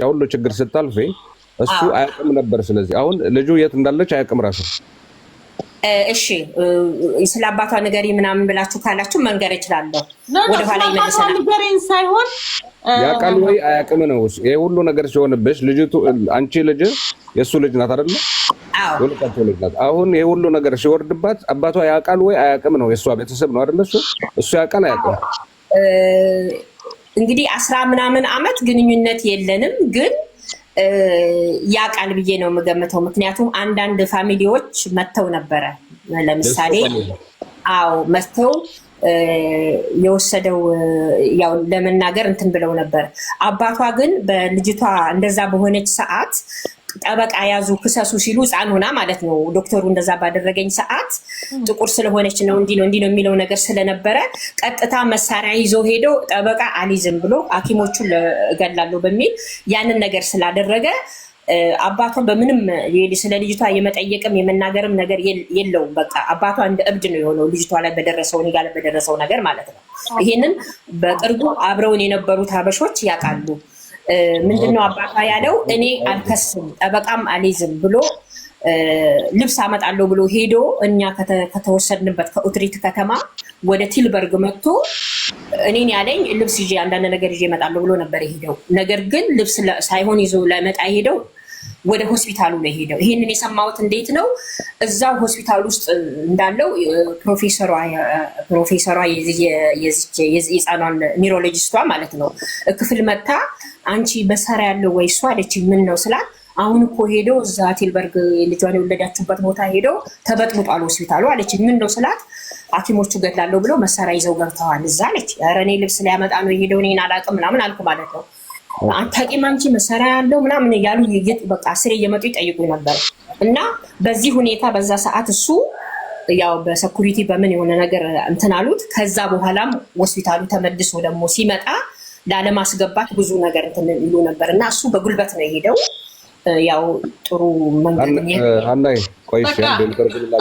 ሁሉ ችግር ስታልፊ እሱ አያውቅም ነበር። ስለዚህ አሁን ልጁ የት እንዳለች አያውቅም ራሱ። እሺ ስለ አባቷ ንገሪ ምናምን ብላችሁ ካላችሁ መንገር እችላለሁ። ወደ ኋላ ይመልሰናል። ንገሪን ሳይሆን ያውቃል ወይ አያውቅም ነው። ይሄ ሁሉ ነገር ሲሆንብሽ ልጅቱ አንቺ ልጅ የሱ ልጅ ናት አይደል? አዎ ወልቃቸው ልጅ ናት። አሁን ይሄ ሁሉ ነገር ሲወርድባት አባቷ ያውቃል ወይ አያውቅም ነው። የሷ ቤተሰብ ነው አይደል? እሱ ያውቃል አያውቅም? እንግዲህ 10 ምናምን አመት ግንኙነት የለንም ግን ያቃል ብዬ ነው የምገምተው። ምክንያቱም አንዳንድ ፋሚሊዎች መተው ነበረ። ለምሳሌ አዎ መተው የወሰደው ያው ለመናገር እንትን ብለው ነበር። አባቷ ግን በልጅቷ እንደዛ በሆነች ሰዓት ጠበቃ ያዙ ክሰሱ ሲሉ ህፃን ሆና ማለት ነው። ዶክተሩ እንደዛ ባደረገኝ ሰዓት ጥቁር ስለሆነች ነው እንዲህ ነው የሚለው ነገር ስለነበረ ቀጥታ መሳሪያ ይዞ ሄዶ ጠበቃ አሊዝም ብሎ ሐኪሞቹን እገላለሁ በሚል ያንን ነገር ስላደረገ አባቷ በምንም ስለ ልጅቷ የመጠየቅም የመናገርም ነገር የለውም። በቃ አባቷ እንደ እብድ ነው የሆነው ልጅቷ ላይ በደረሰው ጋር በደረሰው ነገር ማለት ነው። ይሄንን በቅርቡ አብረውን የነበሩት ሀበሾች ያውቃሉ። ምንድነው አባቷ ያለው? እኔ አልከስም ጠበቃም አልይዝም ብሎ ልብስ አመጣለሁ ብሎ ሄዶ እኛ ከተወሰድንበት ከኡትሪት ከተማ ወደ ቲልበርግ መጥቶ እኔን ያለኝ ልብስ ይዤ አንዳንድ ነገር ይዤ እመጣለሁ ብሎ ነበር የሄደው። ነገር ግን ልብስ ሳይሆን ይዞ ለመጣ ሄደው ወደ ሆስፒታሉ ነው ሄደው። ይሄንን የሰማሁት እንዴት ነው? እዛው ሆስፒታል ውስጥ እንዳለው ፕሮፌሰሯ የህፃኗን ኒውሮሎጂስቷ ማለት ነው ክፍል መታ አንቺ መሳሪያ ያለው ወይ እሷ አለች። ምን ነው ስላት አሁን እኮ ሄደው እዛ ቲልበርግ ልጇን የወለዳችሁበት ቦታ ሄደው ተበጥብጧል ሆስፒታሉ አለች። ምን ነው ስላት ሐኪሞቹ ገድላለሁ ብለው መሳሪያ ይዘው ገብተዋል እዛ አለች። ኧረ እኔ ልብስ ሊያመጣ ነው የሄደው እኔን አላውቅም ምናምን አልኩ ማለት ነው። አታውቂም አንቺ መሳሪያ ያለው ምናምን እያሉ በቃ ስሬ እየመጡ ይጠይቁኝ ነበር። እና በዚህ ሁኔታ በዛ ሰዓት እሱ ያው በሰኩሪቲ በምን የሆነ ነገር እንትን አሉት። ከዛ በኋላም ሆስፒታሉ ተመልሶ ደግሞ ሲመጣ ላለማስገባት ብዙ ነገር እንትን ይሉ ነበር እና እሱ በጉልበት ነው የሄደው። ያው ጥሩ መንገድ አናይ ቆይሽ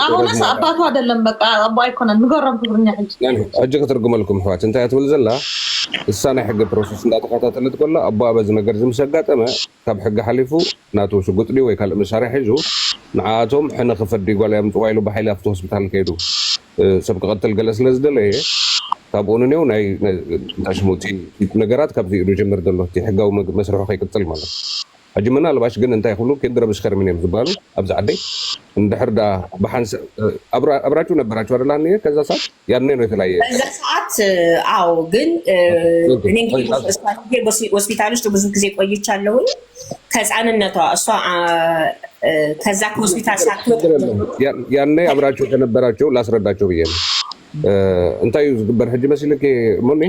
አሁንስ አባቱ አይደለም በቃ አባ አይኮነን ንገረም ትግርኛ እጅግ ትርጉመልኩም ህዋት እንታይ ትብል ዘላ እሳና ሕጊ ፕሮሰስ እንዳተኸታተለት ቆላ አባ በዚ ነገር ዝምሰጋጠመ ካብ ሕጊ ሓሊፉ ናቱ ሽጉጥሊ ወይ ካልእ መሳርሒ ሒዙ ንዓቶም ሕነ ክፈዲ ጓል እያ ምፅዋ ኢሉ ብሓይሊ ኣብቲ ሆስፒታል ከይዱ ሰብ ክቐትል ገለ ስለ ዝደለየ ካብኡን እኒው ናይ ሽሙቲ ነገራት ካብዚ ኢዱ ጀምር ዘሎ እቲ ሕጋዊ መስርሑ ከይቅፅል ማለት ሕጂ ምናልባሽ ግን እንታይ ይኽእሉ ከድረብ ዝከርምን እዮም ዝበሃሉ ኣብዚ ዓደይ እንድሕር ዳ ብሓንሳ አብራችሁ ነበራችሁ አይደል? አንዴ ከዛ ሰዓት ያኔ ነው የተለያየ በዛ ሰዓት አዎ። ግን እኔ እንግዲህ ሆስፒታል ውስጥ ብዙ ጊዜ ቆይቻለሁ ከህፃንነቷ እሷ ከዛ ከሆስፒታል ሳትወጣ ያኔ አብራችሁ ከነበራችሁ ላስረዳቸው ብዬ ነው። እንታይ ዝግበር ሕጂ መሲልክ ሞኒ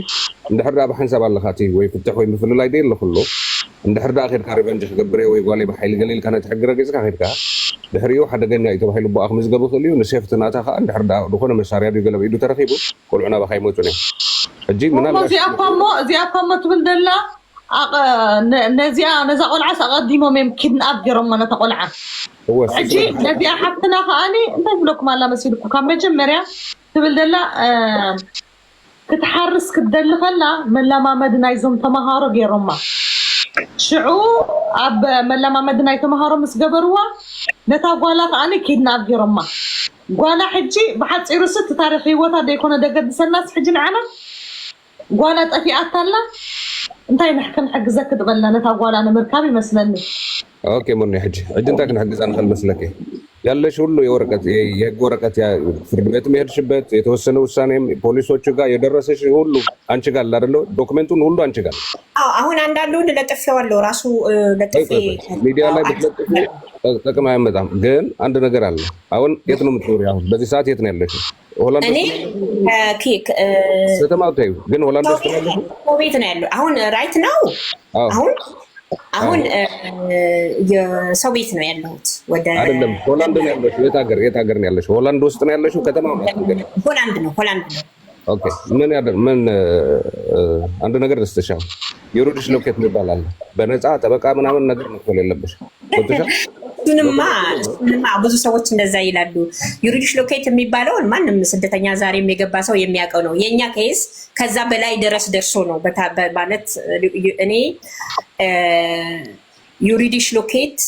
እንድሕር ዳ ብሓንሳብ ኣለኻቲ ወይ ፍትሕ ወይ ምፍልላይ ደይ ኣለኩሎ እንድሕር ዳ ኸድካ ሪቨንጅ ክገብር ወይ ጓሌ ብሓይሊ ገሊልካ ነቲ ሕጊ ረጊፅካ ኸድካ ድሕሪኡ ሓደገኛ እዩ ተባሂሉ ቦኣ ክምዝገቡ ክእል እዩ። ንሴፍቲ ናታ ከዓ እንድሕር ዳ ዝኾነ መሳርያ ድዩ ገለ ብኢዱ ተረኺቡ ቆልዑ ናባኻ ይመፁን እዮም። ሕጂ ምናልባት እዚኣ እኳ ሞ ትብል ደላ ነዛ ቆልዓስ ኣቐዲሞም እዮም ኪድናፕ ገይሮሞ ነታ ቆልዓ። ሕጂ ነዚኣ ሓፍትና ከዓኒ እንታይ ብለኩም ኣላ መሲልኩም ካብ መጀመርያ ትብል ደላ ክትሓርስ ክትደሊ ከላ መለማመዲ ናይዞም ተምሃሮ ገይሮማ ሽዑ ኣብ መለማመዲ ናይ ተምሃሮ ምስ ገበርዋ ነታ ጓላ ከዓኒ ኪድናፕ ገይሮማ። ጓላ ሕጂ ብሓፂሩ ስት ታሪክ ሂወታ ደይኮነ ደገድሰናስ ሕጂ ንዓና ጓላ ጠፊኣታላ እንታይ ንሕክም ሕግዘክ ትበልና ነታ ጓላ ንምርካብ ይመስለኒ። ኦኬ ሞኒ ሕጂ እንታይ ክንሕግዛ ንኽእል መስለኪ ያለሽ ሁሉ የወረቀት የህግ ወረቀት ፍርድ ቤት የሄድሽበት የተወሰነ ውሳኔም ፖሊሶቹ ጋር የደረሰሽ ሁሉ አንቺ ጋር አይደለ? ዶክመንቱን ሁሉ አንቺ ጋር። አዎ አሁን አንዳንዱን ለጥፌዋለሁ ራሱ ለጥፌ ሚዲያ ላይ ብትለጥፊ ጥቅም አያመጣም። ግን አንድ ነገር አለ። አሁን የት ነው የምትኖሪው? አሁን በዚህ ሰዓት የት ነው ያለሽው? ሆላንድ እኔ ኬክ ከተማው ታዩ ግን ሆላንድ ውስጥ ነው ያለሽው? ቤት ነው ያለው አሁን ራይት ነው አሁን የሰው ቤት ነው ያለሁት። ወደ አይደለም ሆላንድ ነው ያለሽው? የት ሀገር ነው ያለሽው? ሆላንድ ውስጥ ነው ያለሽው? ከተማው ነው? ሆላንድ ነው። ኦኬ ምን አንድ ነገር ደስተሻው የሮድሽ ሎኬት ይባላል። በነፃ ጠበቃ ምናምን ነገር መክፈል የለብሽ። ወጥተሻ እሱንማ ብዙ ሰዎች እንደዛ ይላሉ። ዩሪዲሽ ሎኬት የሚባለውን ማንም ስደተኛ ዛሬም የገባ ሰው የሚያውቀው ነው። የእኛ ኬስ ከዛ በላይ ድረስ ደርሶ ነው ማለት እኔ ዩሪዲሽ ሎኬት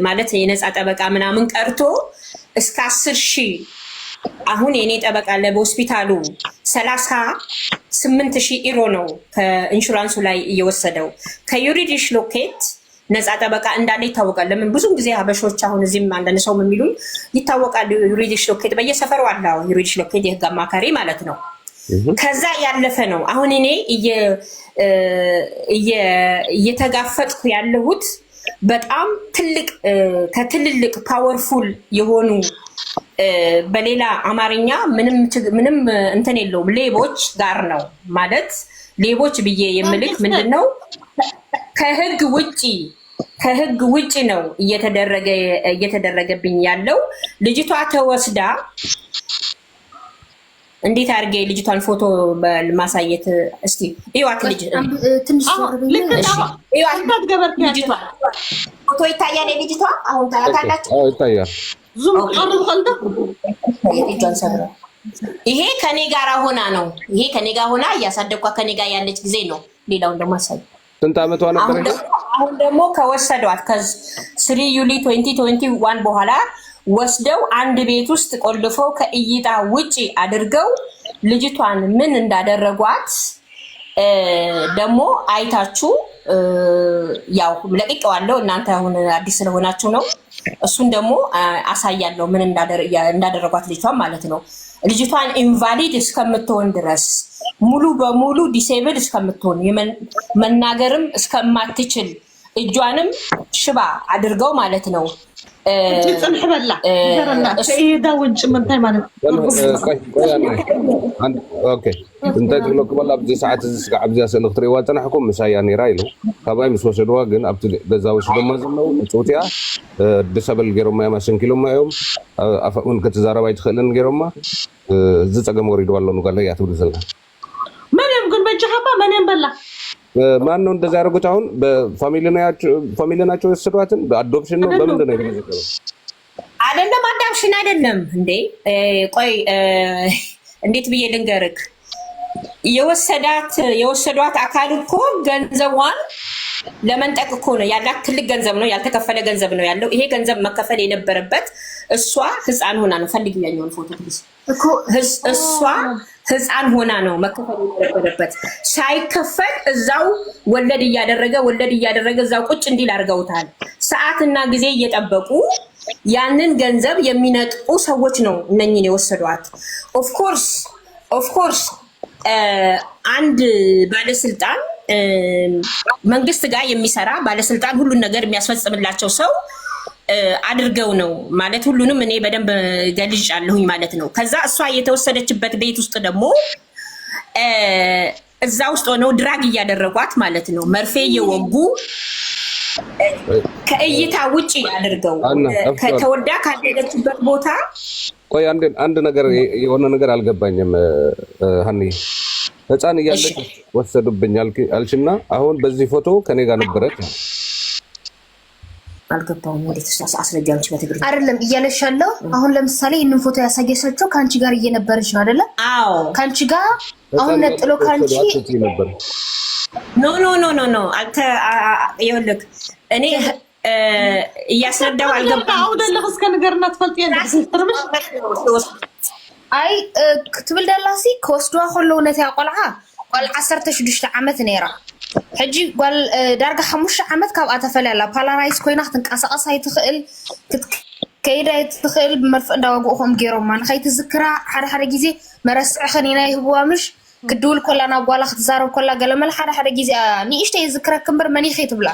ማለት የነፃ ጠበቃ ምናምን ቀርቶ እስከ 10,000 አሁን የኔ ጠበቃ ለሆስፒታሉ 38,000 ዩሮ ነው ከኢንሹራንሱ ላይ እየወሰደው። ከዩሪዲሽ ሎኬት ነፃ ጠበቃ እንዳለ ይታወቃል። ለምን ብዙ ጊዜ ሀበሾች አሁን እዚህም አንዳንድ ሰው የሚሉኝ ይታወቃል። ዩሪዲሽ ሎኬት በየሰፈሩ አለ። ዩሪዲሽ ሎኬት የህግ አማካሪ ማለት ነው። ከዛ ያለፈ ነው። አሁን እኔ እየተጋፈጥኩ ያለሁት በጣም ከትልልቅ ፓወርፉል የሆኑ በሌላ አማርኛ ምንም እንትን የለውም ሌቦች ጋር ነው ማለት። ሌቦች ብዬ የምልክ ምንድነው ከህግ ውጪ ነው እየተደረገብኝ ያለው። ልጅቷ ተወስዳ እንዴት አድርጌ ልጅቷን ፎቶ ማሳየት እስቲ ይዋት ልጅ ትንሽ ፎቶ ይታያል። ልጅቷ አሁን ታያታላችሁ። ይታያል። ዙም ቀርብ ኸልደ ይሄ ከኔ ጋር ሆና ነው። ይሄ ከኔ ጋር ሆና እያሳደግኳ ከኔ ጋር ያለች ጊዜ ነው። ሌላውን ደግሞ አሳይ። ስንት ዓመቷ ነበር? አሁን ደግሞ ከወሰዷት ከ3 ዩሊ 2021 በኋላ ወስደው አንድ ቤት ውስጥ ቆልፈው ከእይታ ውጪ አድርገው ልጅቷን ምን እንዳደረጓት ደግሞ አይታችሁ ያው ለቅቄዋለሁ። እናንተ አሁን አዲስ ስለሆናችሁ ነው። እሱን ደግሞ አሳያለሁ ምን እንዳደረጓት ልጅቷን ማለት ነው። ልጅቷን ኢንቫሊድ እስከምትሆን ድረስ ሙሉ በሙሉ ዲሴብል እስከምትሆን መናገርም እስከማትችል እጇንም ሽባ አድርገው ማለት ነው። ጽንሕ በላ ዘረና ሰይዳ ወንጭ ምንታይ ማለት ኦኬ እንታይ ትብለኩም ኣላ ኣብዚ ሰዓት እዚ ስጋ ኣብዚያ ስእሊ ክትሪእዋ ፀናሕኩም ምሳያ ነይራ ኢሉ ካብኣይ ምስ ወሰድዋ ግን ኣብቲ ገዛ ወሲዶማ ዘለው እፅውትያ ድሰበል ገይሮማ እያ ማሰንኪሎማ እዮም ኣፍኡን ክትዛረባ ኣይትኽእልን ገይሮማ እዚ ፀገም ወሪድዋ ኣሎ ንጓለ እያ ትብል ዘላ መንም ግን በጅሃባ መንም በላ ማን ነው እንደዛ ያደረጉት? አሁን በፋሚሊ ናቸው የወሰዷትን? በአዶፕሽን ነው? በምንድን ነው የተመዘገበው? አይደለም አዳፕሽን አይደለም እንዴ። ቆይ እንዴት ብዬ ልንገርክ? የወሰዷት አካል እኮ ገንዘቧን ለመንጠቅ እኮ ነው ያላት። ትልቅ ገንዘብ ነው፣ ያልተከፈለ ገንዘብ ነው ያለው። ይሄ ገንዘብ መከፈል የነበረበት እሷ ህፃን ሆና ነው። ፈልግ ያኛውን ፎቶ ፕሊዝ። እሷ ህፃን ሆና ነው መከፈል የነበረበት። ሳይከፈል እዛው ወለድ እያደረገ እዛው ቁጭ እንዲል አድርገውታል። ሰዓትና ጊዜ እየጠበቁ ያንን ገንዘብ የሚነጥቁ ሰዎች ነው እነኝን የወሰዷት። ኦፍኮርስ አንድ ባለስልጣን መንግስት ጋር የሚሰራ ባለስልጣን ሁሉን ነገር የሚያስፈጽምላቸው ሰው አድርገው ነው ማለት ሁሉንም እኔ በደንብ ገልጫለሁኝ ማለት ነው። ከዛ እሷ የተወሰደችበት ቤት ውስጥ ደግሞ እዛ ውስጥ ሆነው ድራግ እያደረጓት ማለት ነው። መርፌ እየወጉ ከእይታ ውጪ አድርገው ተወዳ ካደረችበት ቦታ። ቆይ አንድ ነገር የሆነ ነገር አልገባኝም ሀኒ። ህፃን እያለች ወሰዱብኝ አልሽና አሁን በዚህ ፎቶ ከኔ ጋር ነበረች አልገባውም። ወዴት አስረጃለች? በትግርኛ አይደለም እያለሽ ያለው። አሁን ለምሳሌ ይሄንን ፎቶ ያሳየሻቸው ካንቺ ጋር እየነበረች ነው አይደለ? አዎ ካንቺ ጋር አሁን ነጥሎ ካንቺ ኖ አንተ ይኸውልህ እኔ እያስረዳው አልገባም። አውደለህ እስከ ነገርና ትፈልጥ ያለሽ አይ ክትብል ደላሲ ከወስዷ ከለው ነታ ቆልዓ 16 ዓመት ነይራ ሕጂ ጓል ዳርጋ 5 ዓመት ካብኣ ተፈላላ ፓላራይዝ ኮይና ክትንቀሳቀስ ኣይትኽእል ከይዳ ኣይትኽእል ብመርፍእ እንዳወግኡኹም ገይሮማ ንኸይትዝክራ ሓደ ግዜ መረስዒ ኸኒና ይህብዋ ምሽ ክድውል ኮላ ናብ ጓላ ክትዛረብ ኮላ ገለመል ሓደ ግዜ ንእሽተይ ይዝክረክ እምበር መኒኸ ትብላ።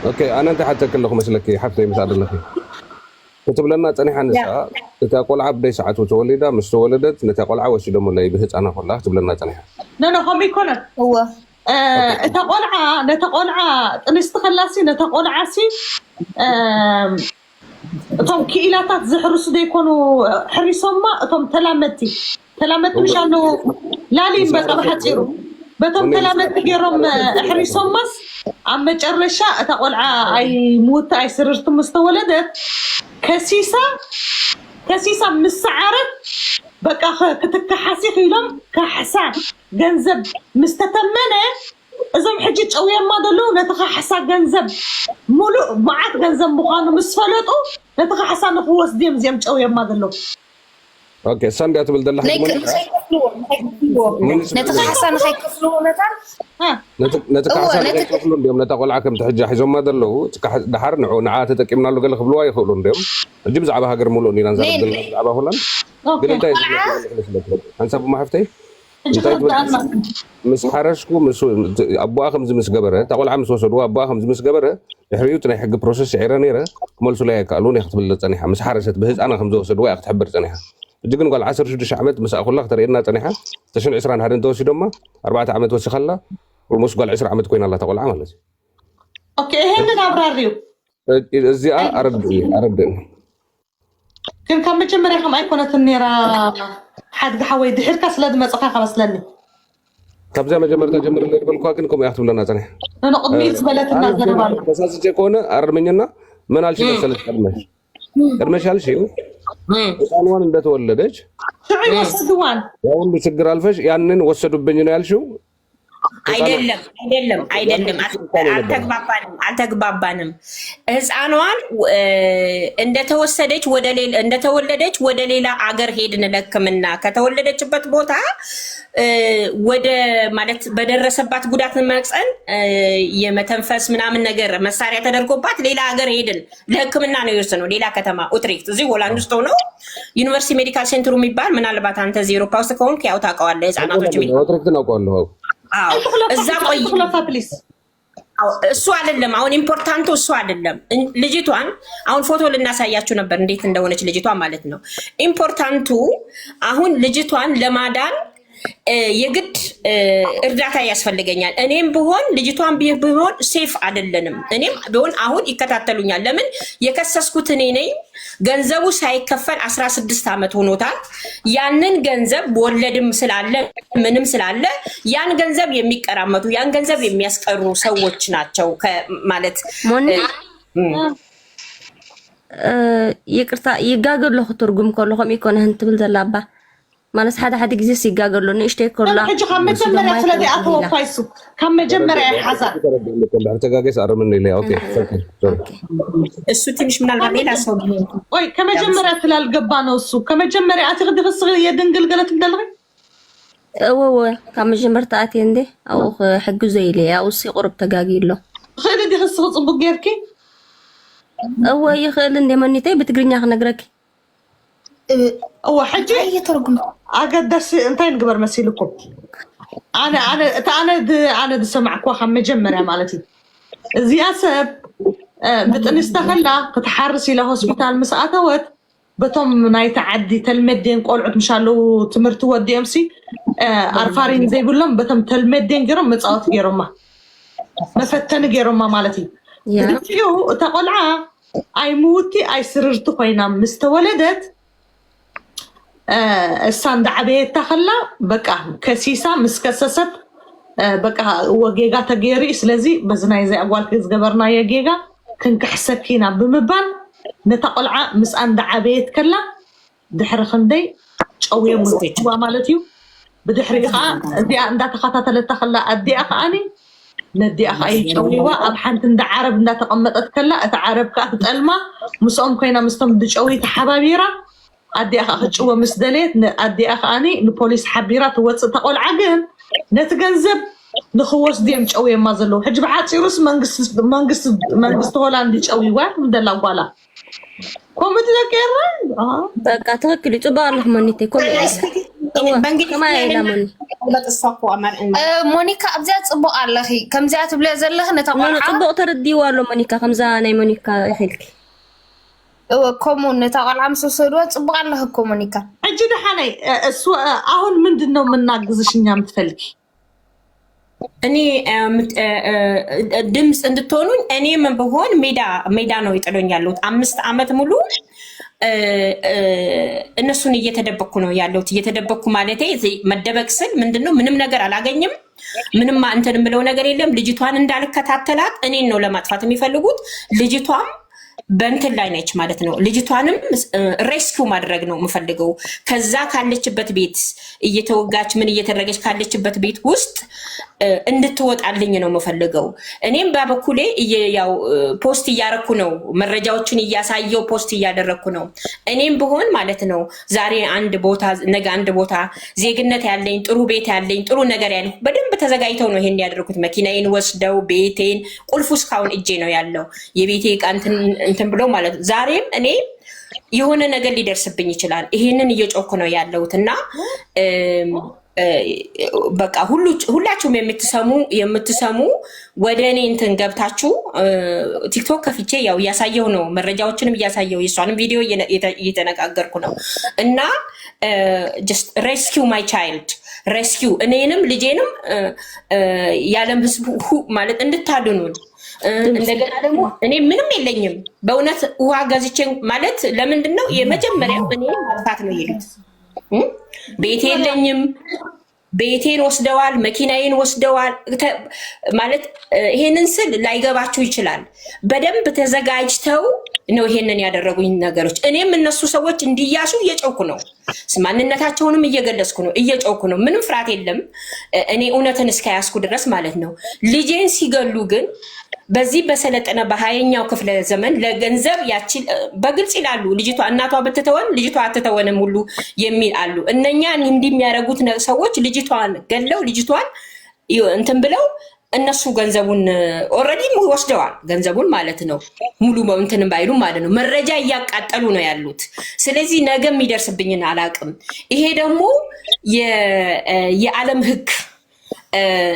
ኦኬ ኣነ እንታይ ሓተክ ኣለኹ መስለኪ ሓፍተይ ምስ ኣለኺ ክትብለና ፀኒሓ ንሳ እታ ቆልዓ ብደይ ሰዓት ተወሊዳ ምስ ተወለደት ነታ ቆልዓ ወሲዶም ላይ ብህፃና ኮላ ክትብለና ፀኒሓ ኖ ከምኡ ይኮነን እወ እታ ቆልዓ ጥንስቲ ከላሲ ነታ ቆልዓሲ እቶም ክኢላታት ዝሕርሱ ዘይኮኑ ሕሪሶማ እቶም ተላመድቲ ምሻሉ ላሊ በፀ በቶም ተላመት ገሮም እሕሪሶምስ አመ ጨረሻ ተቆልዓ አይ ሙት አይ ስርርት መስተወለደት ከሲሳ مسعرت በቃ ክትከሐሲ ኺሎም ከሐሳ ገንዘብ ምስተተመነ እዞም ሕጂ ጨውየማ ደለው ነተኸሐሳ ገንዘብ ሙሉ ማዓት ገንዘብ ምዃኑ ምስፈለጡ ነተኸሐሳ ንኽወስድዮም እዚኦም ጨውየማ ደለው ኦኬ ሳንዲ አትብል ደላህ ነተኸሐሳ ንኸይከፍሉ መታን ነተኸሐሳ ንኸይከፍሉ እንዲዮም ነተቆልዓ ከም ትሕጃ ሒዞማ ደለው ድሓር ንዓ ተጠቂምናሉ ገለ ክብልዋ ይኽእሉ እንዲዮም እጂ ብዛዕባ ሃገር ሙሉእ ኒና ንዛረብ ዘለና ብዛዕባ ሆላንድ ግን እንታይ ሓንሳብ ማሕፍተይ እንታይ ምስ ሓረስኩ ኣቦኣ ከምዚ ምስ ገበረ ተቆልዓ ምስ ወሰድዎ ኣቦኣ ከምዚ ምስ ገበረ ድሕሪኡ ናይ ሕጊ ፕሮሰስ ስዒረ ነይረ ክመልሱ ላይ ኣይከኣሉን እያ ክትብል ፀኒሓ ምስ ሓረሰት ብህፃና ከምዚ ወሰድዋ እያ ክትሕብር ፀኒሓ እጂ ግን ጓል 16 ዓመት ምስ ኣኹላ ክተርእየና ፀኒሓ 2021 ተወሲዶማ 4 ዓመት ወሲኻላ ኦልሞስት ጓል 20 ዓመት ኮይና ኣላ ተቆልዓ ማለት እዩ ኦኬ ይሄንን አብራሪው እዚኣ ኣረድእን ግን ካብ መጀመርያ ከም ኣይኮነትን ነይራ ሓድጋ ሓወይ ድሕርካ ስለዝመፅኻ ከመስለኒ ካብዛ መጀመርታ ጀምር ልበልኳ ግን ከምኡ እያ ክትብለና ፀኒሓ ንቅድሚት ዝበለት እናዘረባሉ ተሳስቼ ከሆነ ኣርመኝና ምን አልሽ መሰለሽ ቀድመሽ አልሽው ህፃንዋን እንደተወለደች ሽዑ ወሰድዋን ያው ሁሉ ችግር አልፈሽ ያንን ወሰዱብኝ ነው ያልሽው አይደለም አልተግባባንም ህፃኗን እንደተወለደች ወደ ሌላ አገር ሄድን ለሕክምና ከተወለደችበት ቦታ ወደ ማለት በደረሰባት ጉዳት መቅፀን የመተንፈስ ምናምን ነገር መሳሪያ ተደርጎባት ሌላ ሀገር ሄድን ለሕክምና ነው የወሰነው ሌላ ከተማ ኡትሬክት እዚህ ሆላንድ ውስጥ ነው ዩኒቨርሲቲ ሜዲካል ሴንተሩ የሚባል ምናልባት አንተ ዜሮ ፓውስ ከሆንክ ያው ታውቀዋለህ ህፃናቶች ኡትሬክት ነው ቆልሁ እዛ ቆይ እሱ አይደለም አሁን ኢምፖርታንቱ እሱ አይደለም ልጅቷን አሁን ፎቶ ልናሳያችሁ ነበር እንዴት እንደሆነች ልጅቷ ማለት ነው ኢምፖርታንቱ አሁን ልጅቷን ለማዳን የግድ እርዳታ ያስፈልገኛል እኔም ብሆን ልጅቷን ቢሆን ሴፍ አይደለንም እኔም ቢሆን አሁን ይከታተሉኛል ለምን የከሰስኩት እኔ ነኝ ገንዘቡ ሳይከፈል 16 ዓመት ሆኖታል ያንን ገንዘብ ወለድም ስላለ ምንም ስላለ ያን ገንዘብ የሚቀራመቱ ያን ገንዘብ የሚያስቀሩ ሰዎች ናቸው ማለት ይቅርታ ይጋገሉ ተርጉም ከለኩም ይኮነ እንትብል ዘላባ ማለት ሓደ ጊዜ ሲጋገሉ ንእሽተይ ኮላ ሕጂ ካብ መጀመርያ ስለዚ ኣተወ ኳይሱ ካብ መጀመርያ ሓዛ ተጋገስ ኣረምን ኢለ ኦኬ እሱ ትንሽ ምናልባት ሌላ ሰው ቢሆን ወይ ከመጀመርያ ስላልገባ ነው እሱ ከመጀመርያ ኣቲ ክዲ ክስ የድንግል ገለት እንደልኸ እወ ካብ መጀመርታ ኣቲ እንዴ ኣው ሕግዞ ኢለ ያው ሲ ቁርብ ተጋጊሎ خير دي خصو ጽቡቅ ጌርኪ እወ ይኽእል እንደ መንይተይ በትግርኛ ክነግረኪ هو حجي يترجم اقدر እንታይ ንግበር መሲልኩም انا سمعك واخ مجمرያ مالتي እዚኣ ሰብ ብጥንስተኸላ ክትሓርስ ኢላ ሆስፒታል መስኣተወት በቶም ናይ ተዓዲ ተልመደን ቆልዑት ምሻለው ትምህርቲ ወዲኦምሲ አርፋሪን ዘይብሎም በቶም ተልመደን ገሮም መጻወት ገሮማ መፈተን ገሮማ ማለትي ድፍዩ ተቆልዓ ኣይሙቲ ኣይስርርቱ ኮይና ምስተወለደት الساند عبيت تخلى بقى كسيسة مسكسست بقى وجيجا تجيري سلزي بزنا زي أول كيس جبرنا يا جيجا كن كحسكينا بمبان نتقلع مساند عبيت كلا دحر خندي شوية مستوى مالتيو بدحر إخاء دي عندها تخطط للتخلى أدي أخاني ندي أخاي شوية أبحنت ند عرب ند تقمت أتكلا أتعرب كأت ألما مسؤوم كينا مستم دشوي تحبابيرة أدي أخ أخذ مسدلت أدي أخ أني البوليس حبيرات وصل تقول عجن نتجنزب نخوص ديم شوية ما زلوا حجب عاد سيروس منقص هولندي شوية واحد من دلنا ولا كم تذكرين بقى تذكري تبغى الله منيتي كم كما يلامون مونيكا أبزات صبوا على خي كم زات بلا زلخ نتقول صبوا تردي والله مونيكا كم زاني مونيكا يخلك كومون نتاقل عم سوسودوات صبغ الله كومونيكا أجي دحاني السوء أهون من دنو من ناقزش نيام تفلكي أني دمس اندتونون أني من بهون ميدا نو يتعلون يالوت أمست عامت ملو እነሱን እየተደበኩ ነው ያለሁት እየተደበኩ ማለቴ እዚህ መደበቅ ስል ምንድነው ምንም ነገር አላገኝም ምንም እንትን የምለው ነገር የለም። ልጅቷን እንዳልከታተላት እኔን ነው ለማጥፋት የሚፈልጉት። ልጅቷም በእንትን ላይ ነች ማለት ነው። ልጅቷንም ሬስኪው ማድረግ ነው የምፈልገው። ከዛ ካለችበት ቤት እየተወጋች ምን እየተደረገች ካለችበት ቤት ውስጥ እንድትወጣልኝ ነው የምፈልገው። እኔም በበኩሌ ያው ፖስት እያረኩ ነው፣ መረጃዎችን እያሳየው ፖስት እያደረኩ ነው። እኔም ብሆን ማለት ነው ዛሬ አንድ ቦታ ነገ አንድ ቦታ ዜግነት ያለኝ ጥሩ ቤት ያለኝ ጥሩ ነገር ያለኝ በደንብ ተዘጋጅተው ነው ይሄን ያደረኩት። መኪናዬን ወስደው ቤቴን ቁልፉ እስካሁን እጄ ነው ያለው የቤቴ ዕቃ እንትን ብለው ማለት ነው። ዛሬም እኔ የሆነ ነገር ሊደርስብኝ ይችላል። ይሄንን እየጮኩ ነው ያለሁት እና በቃ ሁላችሁም የምትሰሙ ወደ እኔ እንትን ገብታችሁ ቲክቶክ ከፍቼ ያው እያሳየው ነው፣ መረጃዎችንም እያሳየው የሷንም ቪዲዮ እየተነጋገርኩ ነው እና just rescue my child rescue እኔንም ልጄንም ያለም ህዝብ ማለት እንድታድኑን። እንደገና ደግሞ እኔ ምንም የለኝም በእውነት ውሃ ገዝቼ ማለት ለምንድን ነው የመጀመሪያው እኔ ማጥፋት ነው የሄዱት። ቤቴ የለኝም፣ ቤቴን ወስደዋል፣ መኪናዬን ወስደዋል ማለት ይሄንን ስል ላይገባችሁ ይችላል። በደንብ ተዘጋጅተው ነው ይሄንን ያደረጉኝ ነገሮች። እኔም እነሱ ሰዎች እንዲያሱ እየጮኩ ነው፣ ማንነታቸውንም እየገለጽኩ ነው፣ እየጮኩ ነው። ምንም ፍርሃት የለም እኔ እውነትን እስከያዝኩ ድረስ ማለት ነው። ልጄን ሲገሉ ግን በዚህ በሰለጠነ በ20ኛው ክፍለ ዘመን ለገንዘብ ያቺን በግልጽ ይላሉ። ልጅቷ እናቷ ብትተወን ልጅቷ አትተወንም ሁሉ የሚል አሉ። እነኛ እንዲህ የሚያደርጉት ሰዎች ልጅቷን ገለው ልጅቷን እንትን ብለው እነሱ ገንዘቡን ኦልሬዲ ወስደዋል፣ ገንዘቡን ማለት ነው። ሙሉ እንትን ባይሉ ማለት ነው። መረጃ እያቃጠሉ ነው ያሉት። ስለዚህ ነገ የሚደርስብኝን አላቅም። ይሄ ደግሞ የዓለም ሕግ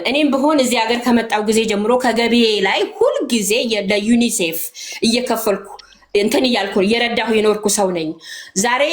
እኔም ብሆን እዚህ ሀገር ከመጣው ጊዜ ጀምሮ ከገቢዬ ላይ ሁል ጊዜ ለዩኒሴፍ እየከፈልኩ እንትን እያልኩ እየረዳሁ የኖርኩ ሰው ነኝ ዛሬ